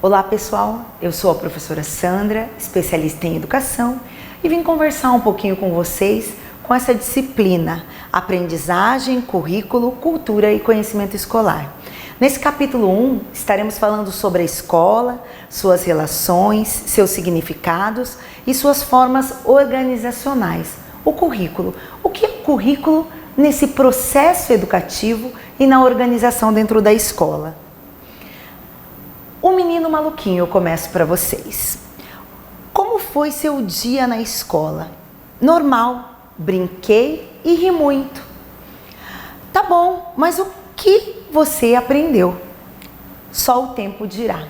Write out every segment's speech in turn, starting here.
Olá pessoal, eu sou a professora Sandra, especialista em educação, e vim conversar um pouquinho com vocês com essa disciplina Aprendizagem, Currículo, Cultura e Conhecimento Escolar. Nesse capítulo 1, estaremos falando sobre a escola, suas relações, seus significados e suas formas organizacionais. O currículo. O que é o currículo nesse processo educativo e na organização dentro da escola? O menino maluquinho, eu começo para vocês. Como foi seu dia na escola? Normal, brinquei e ri muito. Tá bom, mas o que você aprendeu? Só o tempo dirá.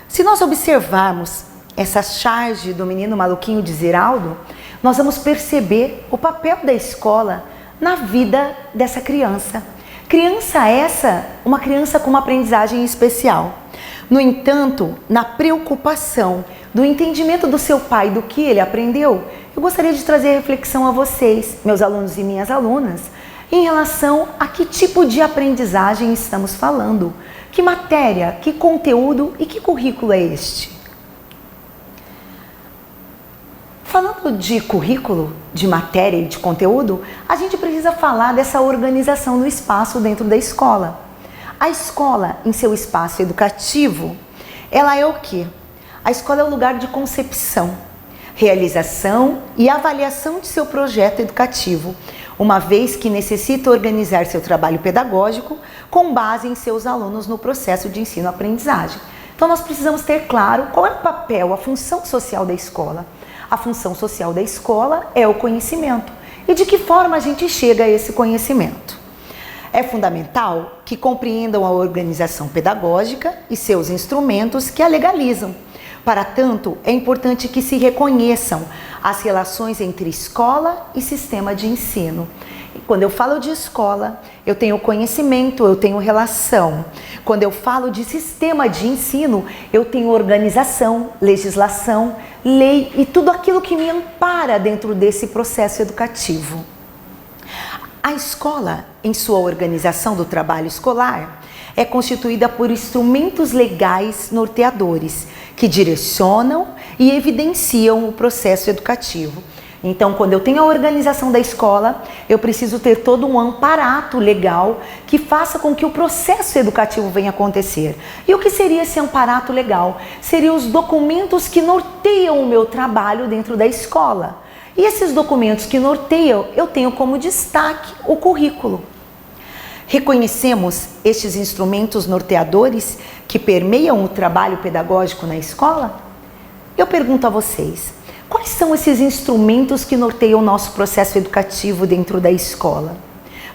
Se nós observarmos essa charge do menino maluquinho de Ziraldo, nós vamos perceber o papel da escola na vida dessa criança. Criança essa, uma criança com uma aprendizagem especial. No entanto, na preocupação do entendimento do seu pai do que ele aprendeu, eu gostaria de trazer reflexão a vocês, meus alunos e minhas alunas, em relação a que tipo de aprendizagem estamos falando, que matéria, que conteúdo e que currículo é este. Falando de currículo, de matéria e de conteúdo, a gente precisa falar dessa organização do espaço dentro da escola. A escola, em seu espaço educativo, ela é o quê? A escola é o lugar de concepção, realização e avaliação de seu projeto educativo, uma vez que necessita organizar seu trabalho pedagógico com base em seus alunos no processo de ensino-aprendizagem. Então nós precisamos ter claro qual é o papel, a função social da escola. A função social da escola é o conhecimento. E de que forma a gente chega a esse conhecimento? É fundamental que compreendam a organização pedagógica e seus instrumentos que a legalizam. Para tanto, é importante que se reconheçam as relações entre escola e sistema de ensino. Quando eu falo de escola, eu tenho conhecimento, eu tenho relação. Quando eu falo de sistema de ensino, eu tenho organização, legislação, lei e tudo aquilo que me ampara dentro desse processo educativo. A escola, em sua organização do trabalho escolar, é constituída por instrumentos legais norteadores que direcionam e evidenciam o processo educativo. Então, quando eu tenho a organização da escola, eu preciso ter todo um amparato legal que faça com que o processo educativo venha acontecer. E o que seria esse amparato legal? Seriam os documentos que norteiam o meu trabalho dentro da escola. E esses documentos que norteiam, eu tenho como destaque o currículo. Reconhecemos estes instrumentos norteadores que permeiam o trabalho pedagógico na escola? Eu pergunto a vocês, quais são esses instrumentos que norteiam o nosso processo educativo dentro da escola?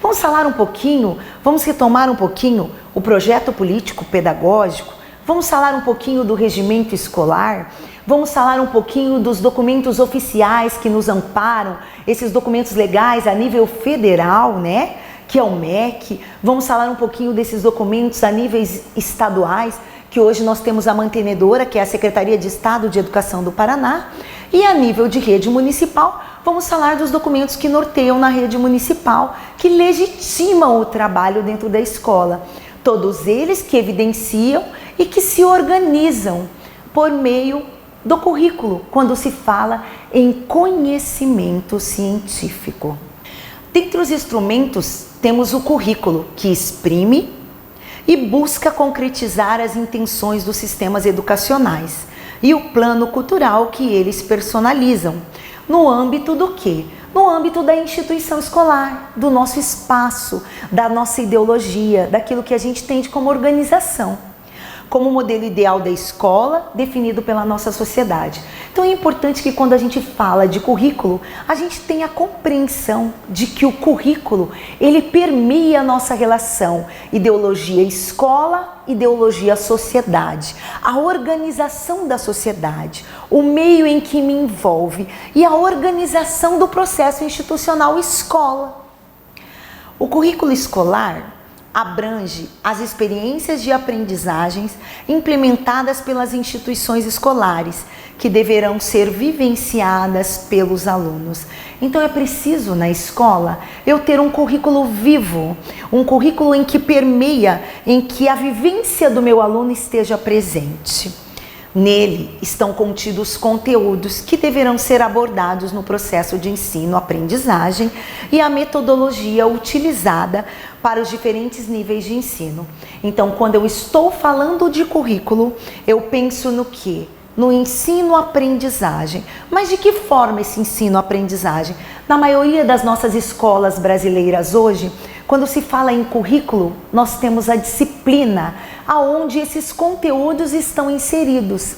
Vamos falar um pouquinho, vamos retomar um pouquinho o projeto político pedagógico, vamos falar um pouquinho do regimento escolar, vamos falar um pouquinho dos documentos oficiais que nos amparam, esses documentos legais a nível federal, né? Que é o MEC. Vamos falar um pouquinho desses documentos a níveis estaduais, que hoje nós temos a mantenedora, que é a Secretaria de Estado de Educação do Paraná. E a nível de rede municipal, vamos falar dos documentos que norteiam na rede municipal, que legitimam o trabalho dentro da escola. Todos eles que evidenciam e que se organizam por meio do currículo, quando se fala em conhecimento científico. Dentre os instrumentos, temos o currículo, que exprime e busca concretizar as intenções dos sistemas educacionais, e o plano cultural que eles personalizam. No âmbito do quê? No âmbito da instituição escolar, do nosso espaço, da nossa ideologia, daquilo que a gente tem como organização, como modelo ideal da escola definido pela nossa sociedade. Então é importante que quando a gente fala de currículo, a gente tenha a compreensão de que o currículo, ele permeia a nossa relação ideologia escola, ideologia sociedade, a organização da sociedade, o meio em que me envolve e a organização do processo institucional escola. O currículo escolar abrange as experiências de aprendizagens implementadas pelas instituições escolares, que deverão ser vivenciadas pelos alunos. Então é preciso na escola eu ter um currículo vivo, um currículo em que permeia, em que a vivência do meu aluno esteja presente. Nele estão contidos conteúdos que deverão ser abordados no processo de ensino-aprendizagem e a metodologia utilizada para os diferentes níveis de ensino. Então, quando eu estou falando de currículo, eu penso no quê? No ensino-aprendizagem. Mas de que forma esse ensino-aprendizagem? Na maioria das nossas escolas brasileiras hoje, quando se fala em currículo, nós temos a disciplina aonde esses conteúdos estão inseridos.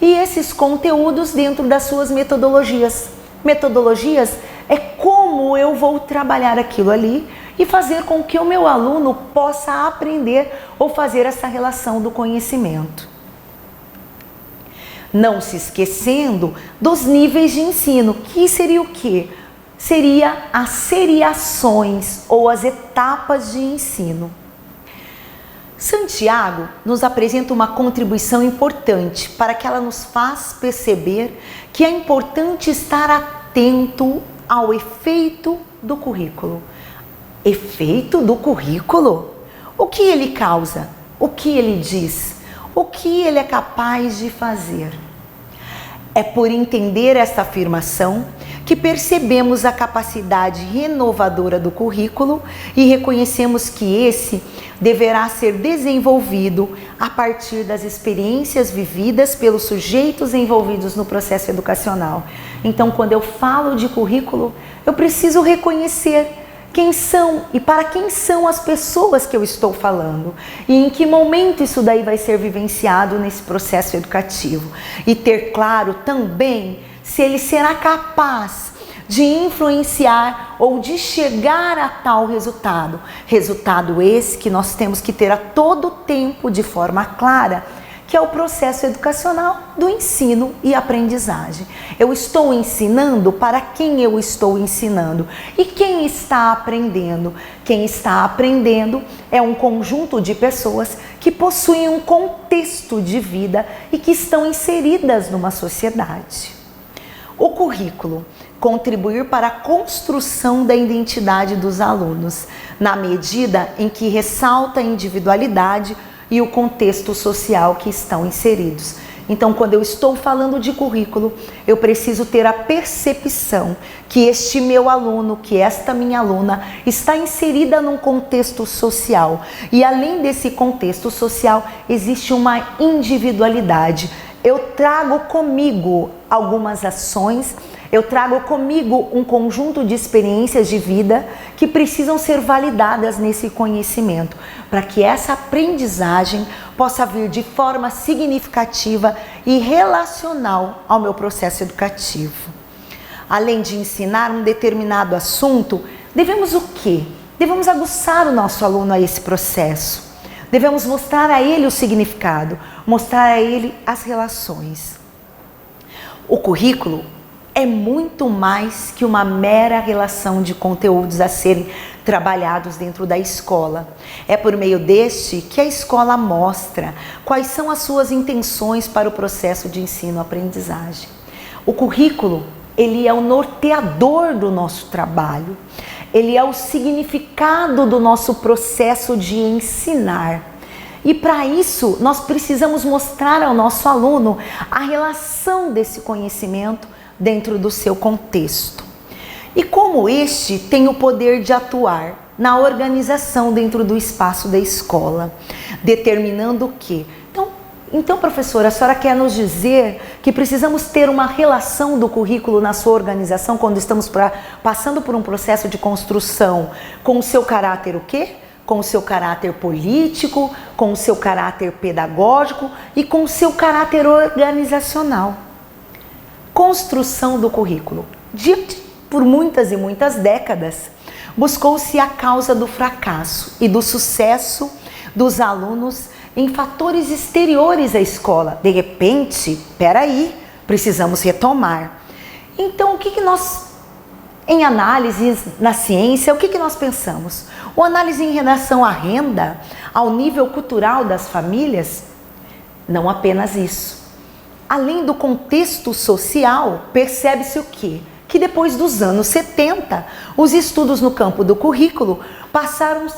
E esses conteúdos dentro das suas metodologias. Metodologias é como eu vou trabalhar aquilo ali e fazer com que o meu aluno possa aprender ou fazer essa relação do conhecimento. Não se esquecendo dos níveis de ensino, que seria o quê? Seria as seriações ou as etapas de ensino. Santiago nos apresenta uma contribuição importante para que ela nos faz perceber que é importante estar atento ao efeito do currículo. Efeito do currículo? O que ele causa? O que ele diz? O que ele é capaz de fazer? É por entender esta afirmação que percebemos a capacidade renovadora do currículo e reconhecemos que esse deverá ser desenvolvido a partir das experiências vividas pelos sujeitos envolvidos no processo educacional. Então, quando eu falo de currículo, eu preciso reconhecer quem são e para quem são as pessoas que eu estou falando e em que momento isso daí vai ser vivenciado nesse processo educativo e ter claro também se ele será capaz de influenciar ou de chegar a tal resultado. Resultado esse que nós temos que ter a todo tempo de forma clara, que é o processo educacional do ensino e aprendizagem. Eu estou ensinando para quem eu estou ensinando e quem está aprendendo. Quem está aprendendo é um conjunto de pessoas que possuem um contexto de vida e que estão inseridas numa sociedade. O currículo contribuir para a construção da identidade dos alunos, na medida em que ressalta a individualidade e o contexto social que estão inseridos. Então, quando eu estou falando de currículo, eu preciso ter a percepção que este meu aluno, que esta minha aluna, está inserida num contexto social. E além desse contexto social, existe uma individualidade. Eu trago comigo algumas ações, eu trago comigo um conjunto de experiências de vida que precisam ser validadas nesse conhecimento, para que essa aprendizagem possa vir de forma significativa e relacional ao meu processo educativo. Além de ensinar um determinado assunto, devemos o quê? Devemos aguçar o nosso aluno a esse processo. Devemos mostrar a ele o significado, mostrar a ele as relações. O currículo é muito mais que uma mera relação de conteúdos a serem trabalhados dentro da escola. É por meio deste que a escola mostra quais são as suas intenções para o processo de ensino-aprendizagem. O currículo, ele é o norteador do nosso trabalho. Ele é o significado do nosso processo de ensinar. E para isso, nós precisamos mostrar ao nosso aluno a relação desse conhecimento dentro do seu contexto. E como este tem o poder de atuar na organização dentro do espaço da escola, determinando o quê? Então, professora, a senhora quer nos dizer que precisamos ter uma relação do currículo na sua organização quando estamos passando por um processo de construção com o seu caráter o quê? Com o seu caráter político, com o seu caráter pedagógico e com o seu caráter organizacional. Construção do currículo. Por muitas e muitas décadas, buscou-se a causa do fracasso e do sucesso dos alunos em fatores exteriores à escola. De repente, peraí, precisamos retomar. Então, o que nós, em análises na ciência, o que nós pensamos? Uma análise em relação à renda, ao nível cultural das famílias? Não apenas isso. Além do contexto social, percebe-se o quê? Que depois dos anos 70, os estudos no campo do currículo passaram a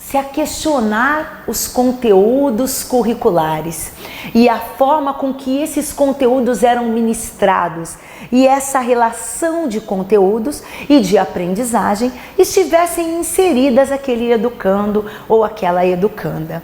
se a questionar os conteúdos curriculares e a forma com que esses conteúdos eram ministrados e essa relação de conteúdos e de aprendizagem estivessem inseridas aquele educando ou aquela educanda.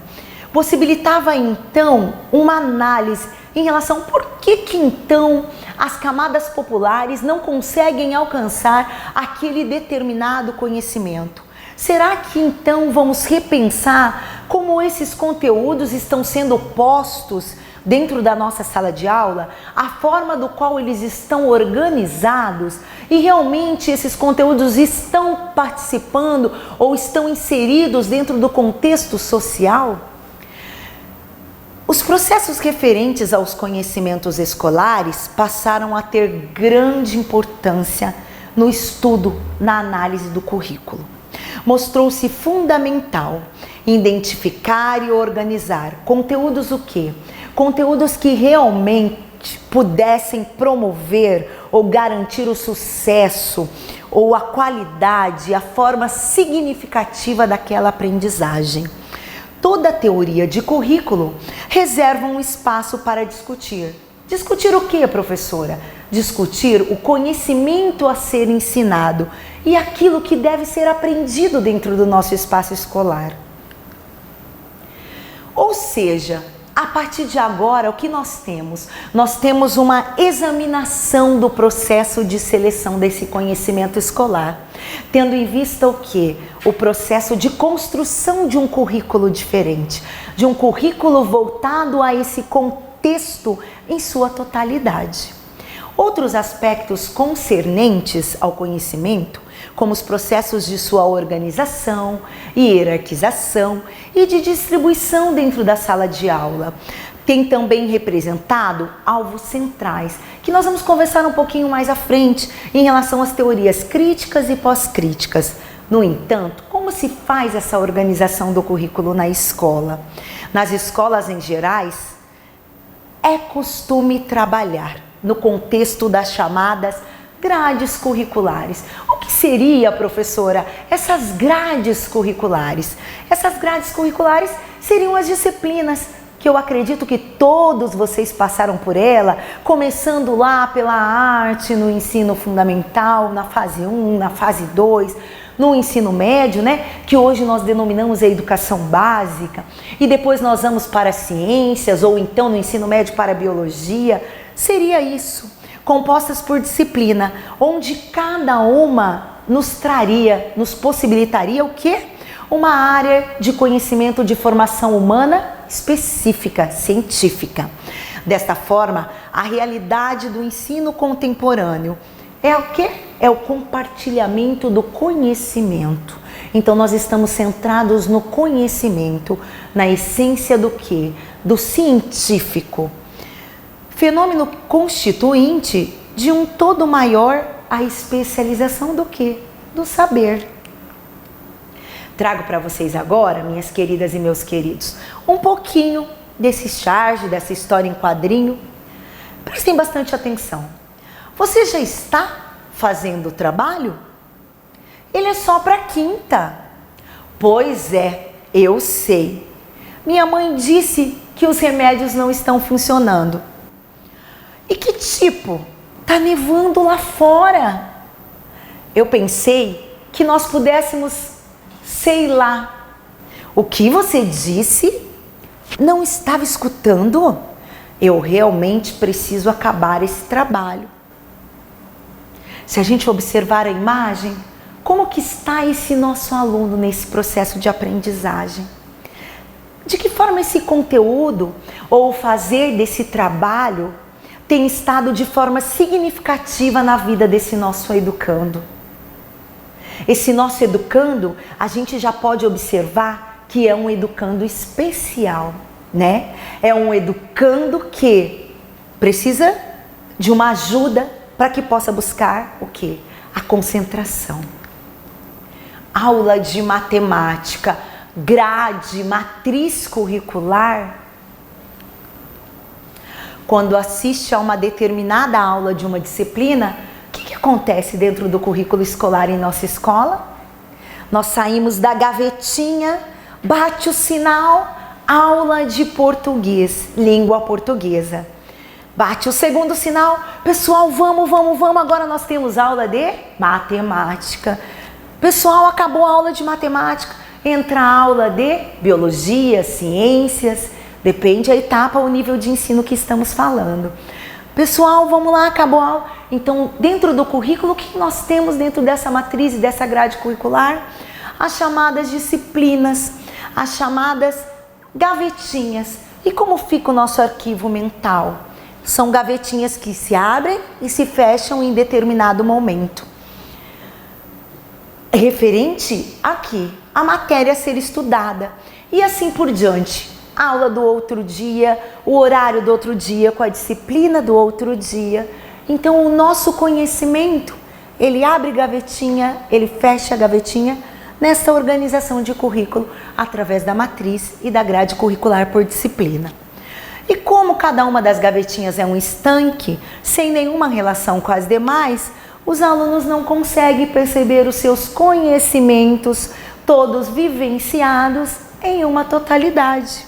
Possibilitava então uma análise em relação por que então as camadas populares não conseguem alcançar aquele determinado conhecimento. Será que então vamos repensar como esses conteúdos estão sendo postos dentro da nossa sala de aula, a forma do qual eles estão organizados e realmente esses conteúdos estão participando ou estão inseridos dentro do contexto social? Os processos referentes aos conhecimentos escolares passaram a ter grande importância no estudo, na análise do currículo. Mostrou-se fundamental identificar e organizar conteúdos o quê? Conteúdos que realmente pudessem promover ou garantir o sucesso ou a qualidade, a forma significativa daquela aprendizagem. Toda teoria de currículo reserva um espaço para discutir. Discutir o que, professora? Discutir o conhecimento a ser ensinado e aquilo que deve ser aprendido dentro do nosso espaço escolar. Ou seja, a partir de agora, o que nós temos? Nós temos uma examinação do processo de seleção desse conhecimento escolar, tendo em vista o quê? O processo de construção de um currículo diferente, de um currículo voltado a esse contexto em sua totalidade. Outros aspectos concernentes ao conhecimento, como os processos de sua organização, hierarquização e de distribuição dentro da sala de aula, tem também representado alvos centrais, que nós vamos conversar um pouquinho mais à frente em relação às teorias críticas e pós-críticas. No entanto, como se faz essa organização do currículo na escola? Nas escolas em gerais, é costume trabalhar no contexto das chamadas grades curriculares. O que seria, professora, essas grades curriculares? Essas grades curriculares seriam as disciplinas que eu acredito que todos vocês passaram por ela, começando lá pela arte no ensino fundamental, na fase 1, na fase 2, no ensino médio, né, que hoje nós denominamos a educação básica, e depois nós vamos para as ciências, ou então no ensino médio para a biologia. Seria isso, compostas por disciplina, onde cada uma nos possibilitaria o quê? Uma área de conhecimento de formação humana específica, científica. Desta forma, a realidade do ensino contemporâneo é o quê? É o compartilhamento do conhecimento. Então, nós estamos centrados no conhecimento, na essência do quê? Do científico. Fenômeno constituinte de um todo maior, a especialização do quê? Do saber. Trago para vocês agora, minhas queridas e meus queridos, um pouquinho desse charge, dessa história em quadrinho. Prestem bastante atenção. Você já está fazendo o trabalho? Ele é só para quinta. Pois é, eu sei. Minha mãe disse que os remédios não estão funcionando. E que tipo? Tá nevando lá fora. Eu pensei que nós pudéssemos, sei lá. O que você disse? Não estava escutando? Eu realmente preciso acabar esse trabalho. Se a gente observar a imagem, como que está esse nosso aluno nesse processo de aprendizagem? De que forma esse conteúdo ou fazer desse trabalho tem estado de forma significativa na vida desse nosso educando? Esse nosso educando, a gente já pode observar que é um educando especial, né? É um educando que precisa de uma ajuda para que possa buscar o quê? A concentração. Aula de matemática, grade, matriz curricular. Quando assiste a uma determinada aula de uma disciplina, o que acontece dentro do currículo escolar em nossa escola? Nós saímos da gavetinha Bate o sinal, aula de português, língua portuguesa. Bate o segundo sinal, pessoal, vamos, agora nós temos aula de matemática. Pessoal, acabou a aula de matemática, entra a aula de biologia, ciências, depende a etapa, o nível de ensino que estamos falando. Pessoal, vamos lá, acabou a aula. Então, dentro do currículo, o que nós temos dentro dessa matriz e dessa grade curricular? As chamadas disciplinas, as chamadas gavetinhas. E como fica o nosso arquivo mental? São gavetinhas que se abrem e se fecham em determinado momento. Referente aqui, a matéria a ser estudada. E assim por diante. A aula do outro dia, o horário do outro dia, com a disciplina do outro dia. Então, o nosso conhecimento, ele abre gavetinha, ele fecha a gavetinha nessa organização de currículo através da matriz e da grade curricular por disciplina. E como cada uma das gavetinhas é um estanque, sem nenhuma relação com as demais, os alunos não conseguem perceber os seus conhecimentos, todos vivenciados em uma totalidade.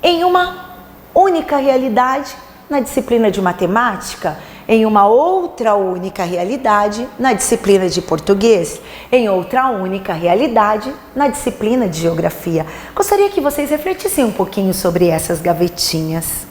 Em uma única realidade, na disciplina de matemática, em uma outra única realidade, na disciplina de português, em outra única realidade, na disciplina de geografia. Gostaria que vocês refletissem um pouquinho sobre essas gavetinhas.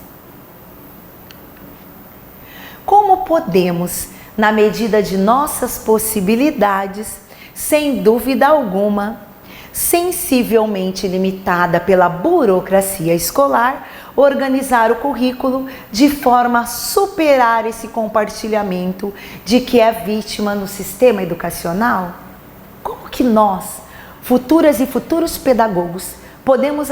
Como podemos, na medida de nossas possibilidades, sem dúvida alguma, sensivelmente limitada pela burocracia escolar, organizar o currículo de forma a superar esse compartilhamento de que é vítima no sistema educacional? Como que nós, futuras e futuros pedagogos, podemos,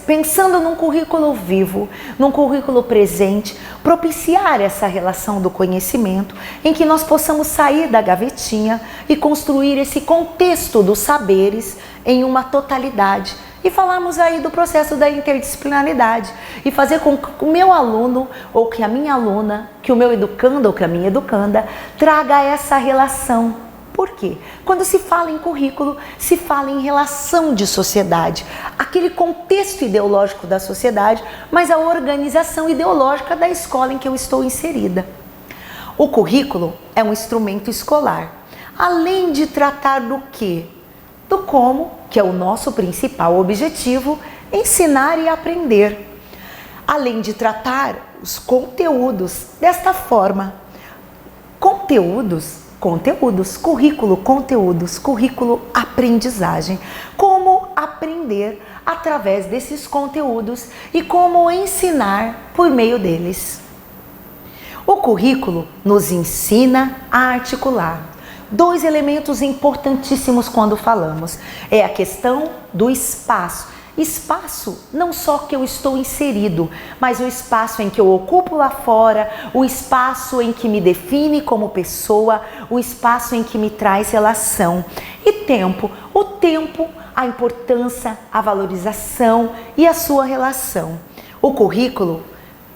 pensando num currículo vivo, num currículo presente, propiciar essa relação do conhecimento em que nós possamos sair da gavetinha e construir esse contexto dos saberes em uma totalidade e falarmos aí do processo da interdisciplinaridade e fazer com que o meu aluno ou que a minha aluna, que o meu educando ou que a minha educanda traga essa relação. Por quê? Quando se fala em currículo, se fala em relação de sociedade, aquele contexto ideológico da sociedade, mas a organização ideológica da escola em que eu estou inserida. O currículo é um instrumento escolar, além de tratar do quê? Do como, que é o nosso principal objetivo, ensinar e aprender. Além de tratar os conteúdos desta forma. Currículo, aprendizagem. Como aprender através desses conteúdos e como ensinar por meio deles. O currículo nos ensina a articular. Dois elementos importantíssimos quando falamos. É a questão do espaço. Espaço não só que eu estou inserido, mas o espaço em que eu ocupo lá fora, o espaço em que me define como pessoa, o espaço em que me traz relação. E tempo, o tempo, a importância, a valorização e a sua relação. O currículo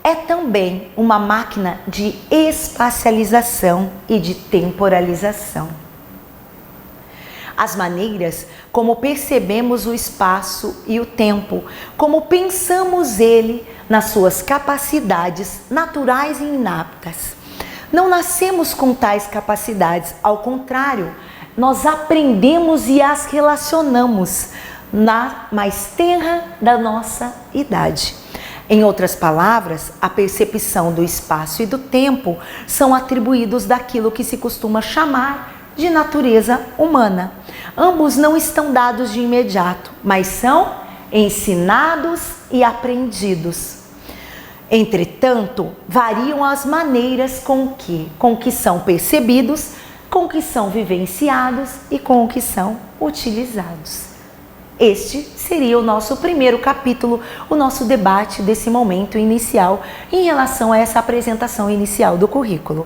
é também uma máquina de espacialização e de temporalização. As maneiras como percebemos o espaço e o tempo, como pensamos ele nas suas capacidades naturais e inaptas. Não nascemos com tais capacidades, ao contrário, nós aprendemos e as relacionamos na mais tenra da nossa idade. Em outras palavras, a percepção do espaço e do tempo são atribuídos daquilo que se costuma chamar de natureza humana. Ambos não estão dados de imediato, mas são ensinados e aprendidos. Entretanto, variam as maneiras com que são percebidos, com que são vivenciados e com que são utilizados. Este seria o nosso primeiro capítulo, o nosso debate desse momento inicial em relação a essa apresentação inicial do currículo.